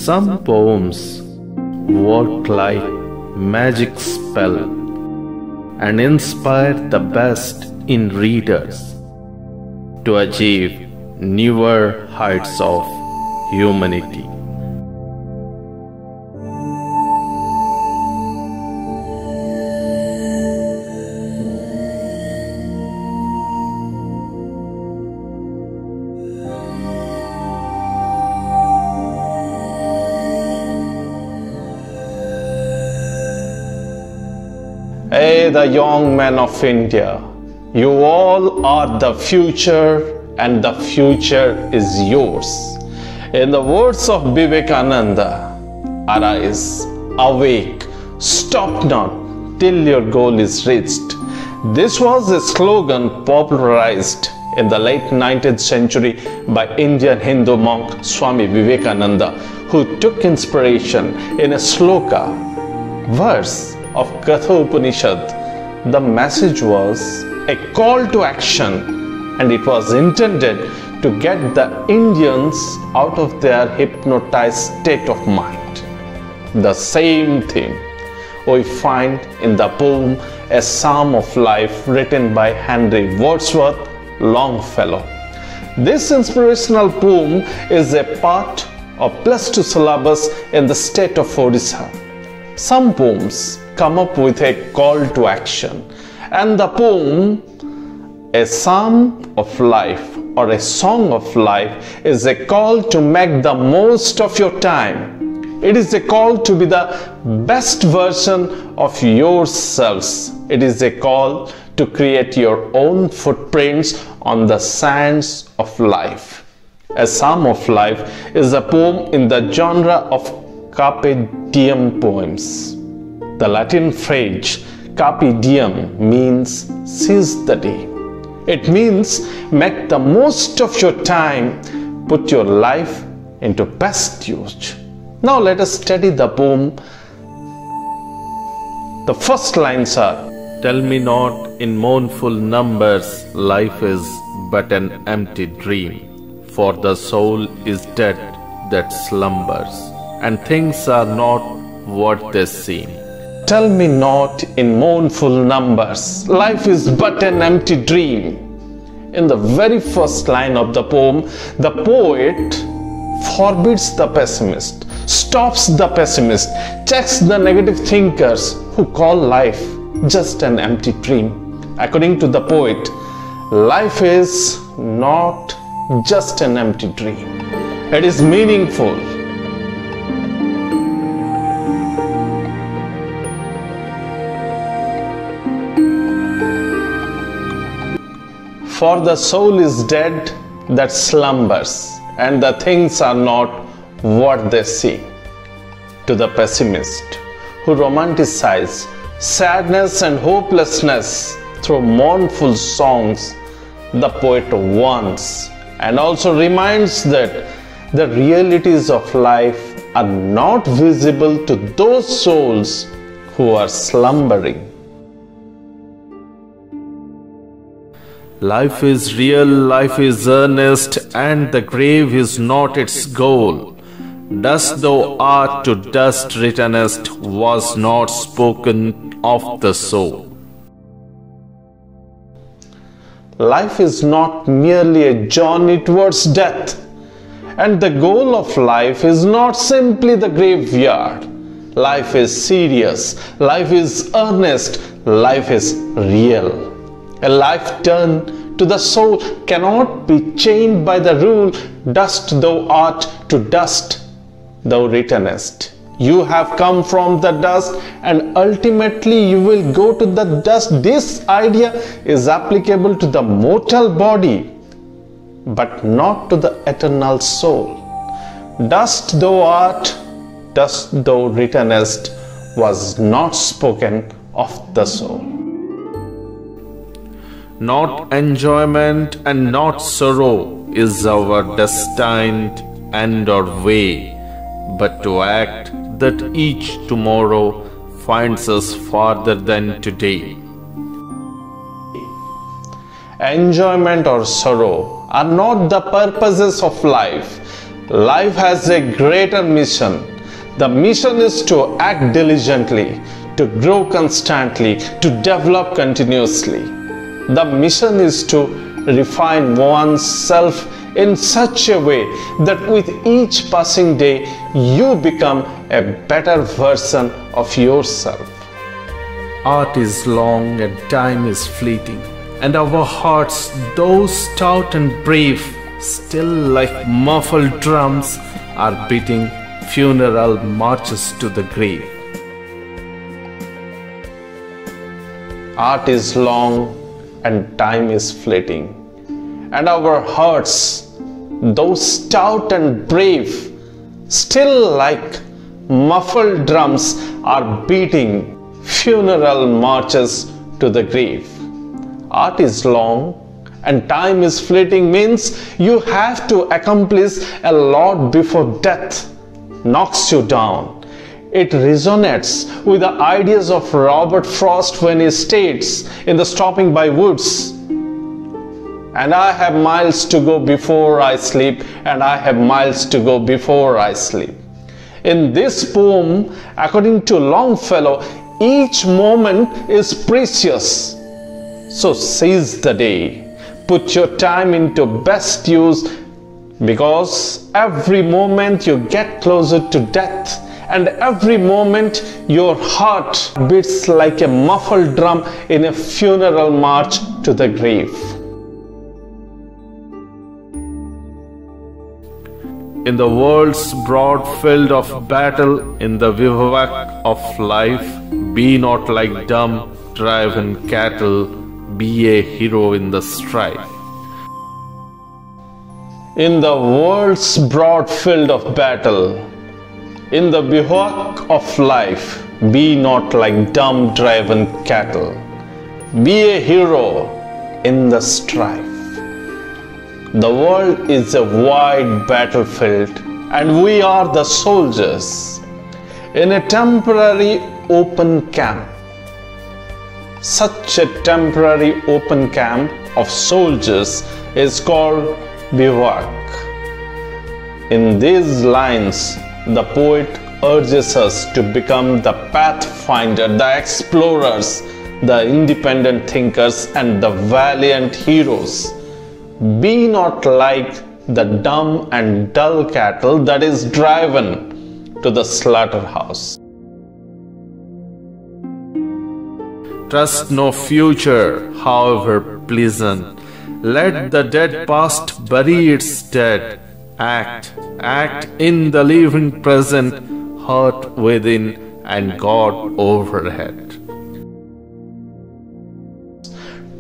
Some poems work like magic spell and inspire the best in readers to achieve newer heights of humanity. Hey, the young men of India, you all are the future and the future is yours. In the words of Vivekananda, arise, awake, stop not till your goal is reached. This was a slogan popularized in the late 19th century by Indian Hindu monk Swami Vivekananda, who took inspiration in a sloka, verse of Katha Upanishad. The message was a call to action, and it was intended to get the Indians out of their hypnotized state of mind. The same theme we find in the poem A Psalm of Life, written by Henry Wadsworth Longfellow. This inspirational poem is a part of +2 syllabus in the state of Odisha. Some poems come up with a call to action, and the poem A Psalm of Life or A Song of Life is a call to make the most of your time. It is a call to be the best version of yourselves. It is a call to create your own footprints on the sands of life. A Psalm of Life is a poem in the genre of carpe diem poems. The Latin phrase carpe diem means seize the day. It means make the most of your time, put your life into best use. Now let us study the poem. The first lines are, Tell me not in mournful numbers, life is but an empty dream, for the soul is dead that slumbers, and things are not what they seem. Tell me not in mournful numbers, life is but an empty dream. In the very first line of the poem, the poet forbids the pessimist, stops the pessimist, checks the negative thinkers who call life just an empty dream. According to the poet, life is not just an empty dream. It is meaningful. For the soul is dead that slumbers, and the things are not what they seem. To the pessimist who romanticizes sadness and hopelessness through mournful songs, the poet warns and also reminds that the realities of life are not visible to those souls who are slumbering. Life is real, life is earnest, and the grave is not its goal. Dust thou art to dust returnest was not spoken of the soul. Life is not merely a journey towards death, and the goal of life is not simply the graveyard. Life is serious, life is earnest, life is real. A life turned to the soul cannot be chained by the rule, dust thou art to dust thou returnest. You have come from the dust and ultimately you will go to the dust. This idea is applicable to the mortal body, but not to the eternal soul. Dust thou art, dust thou returnest was not spoken of the soul. Not enjoyment and not sorrow is our destined end or way, but to act that each tomorrow finds us farther than today. Enjoyment or sorrow are not the purposes of life. Life has a greater mission. The mission is to act diligently, to grow constantly, to develop continuously. The mission is to refine oneself in such a way that with each passing day you become a better version of yourself. Art is long and time is fleeting, and our hearts, though stout and brave, still like muffled drums, are beating funeral marches to the grave. Art is long and time is fleeting, and our hearts, though stout and brave, still like muffled drums, are beating funeral marches to the grave. Art is long and time is fleeting means you have to accomplish a lot before death knocks you down. It resonates with the ideas of Robert Frost when he states in the Stopping by Woods, "And I have miles to go before I sleep, and I have miles to go before I sleep." In this poem, according to Longfellow, each moment is precious. So seize the day. Put your time into best use, because every moment you get closer to death, and every moment your heart beats like a muffled drum in a funeral march to the grave. In the world's broad field of battle, in the bivouac of life, be not like dumb, driven cattle, be a hero in the strife. In the world's broad field of battle, in the bivouac of life, be not like dumb, driven cattle, be a hero in the strife. The world is a wide battlefield, and we are the soldiers in a temporary open camp. Such a temporary open camp of soldiers is called bivouac. In these lines, the poet urges us to become the pathfinder, the explorers, the independent thinkers, and the valiant heroes. Be not like the dumb and dull cattle that is driven to the slaughterhouse. Trust no future, however pleasant. Let the dead past bury its dead. Act in the living present, heart within and God overhead.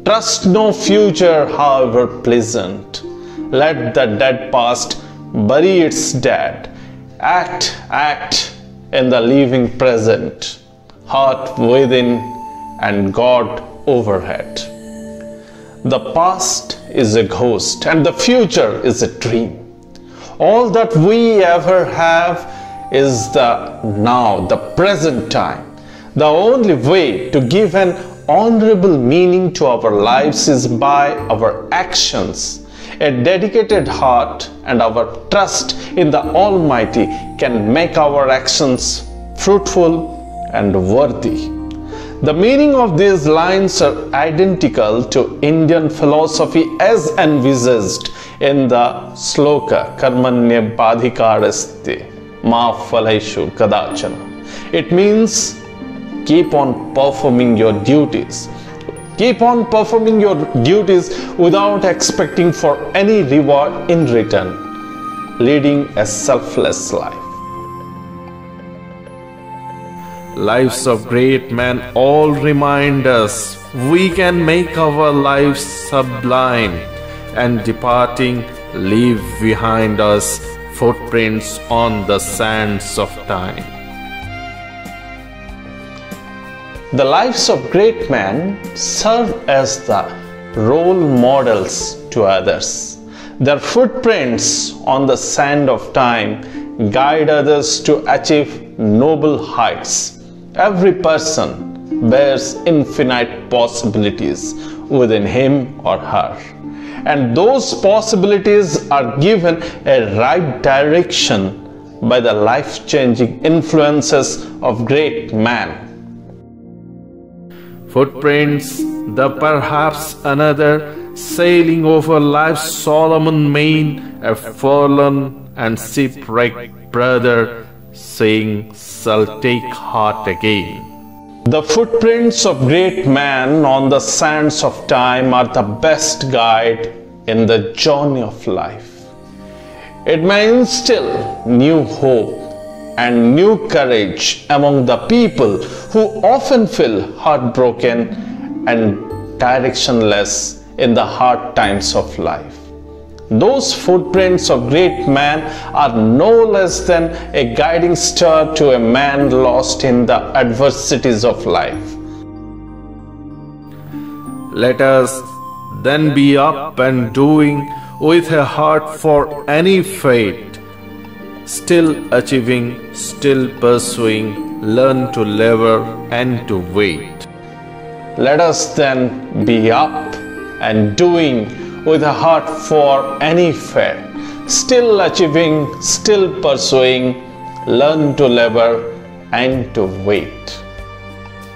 Trust no future, however pleasant. Let the dead past bury its dead. Act in the living present, heart within and God overhead. The past is a ghost and the future is a dream. All that we ever have is the now, the present time. The only way to give an honorable meaning to our lives is by our actions. A dedicated heart and our trust in the Almighty can make our actions fruitful and worthy. The meaning of these lines are identical to Indian philosophy as envisaged in the sloka Karmanya Badhikarasti Ma Phaleshu Kadachana. It means keep on performing your duties. Keep on performing your duties without expecting for any reward in return, leading a selfless life. Lives of great men all remind us we can make our lives sublime, and departing leave behind us footprints on the sands of time. The lives of great men serve as the role models to others. Their footprints on the sand of time guide others to achieve noble heights. Every person bears infinite possibilities within him or her, and those possibilities are given a right direction by the life-changing influences of great man. Footprints, the perhaps another, sailing over life's Solomon main, a fallen and shipwrecked brother, saying, "Shall take heart again." The footprints of great man on the sands of time are the best guide in the journey of life. It may instill new hope and new courage among the people who often feel heartbroken and directionless in the hard times of life. Those footprints of great man are no less than a guiding star to a man lost in the adversities of life. Let us then be up and doing with a heart for any fate, still achieving, still pursuing, learn to labor and to wait. Let us then be up and doing with a heart for any fate, still achieving, still pursuing, learn to labor and to wait.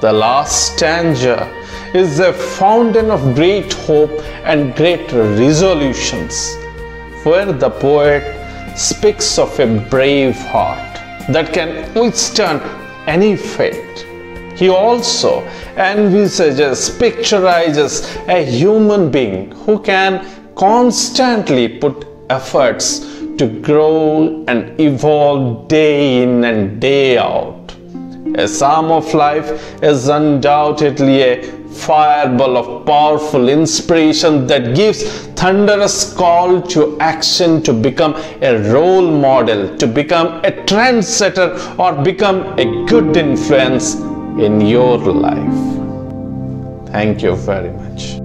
The last stanza is a fountain of great hope and great resolutions, where the poet speaks of a brave heart that can withstand any fate. He also envisages, picturizes a human being who can constantly put efforts to grow and evolve day in and day out. A psalm of life is undoubtedly a fireball of powerful inspiration that gives thunderous call to action to become a role model, to become a trendsetter, or become a good influence in your life. Thank you very much.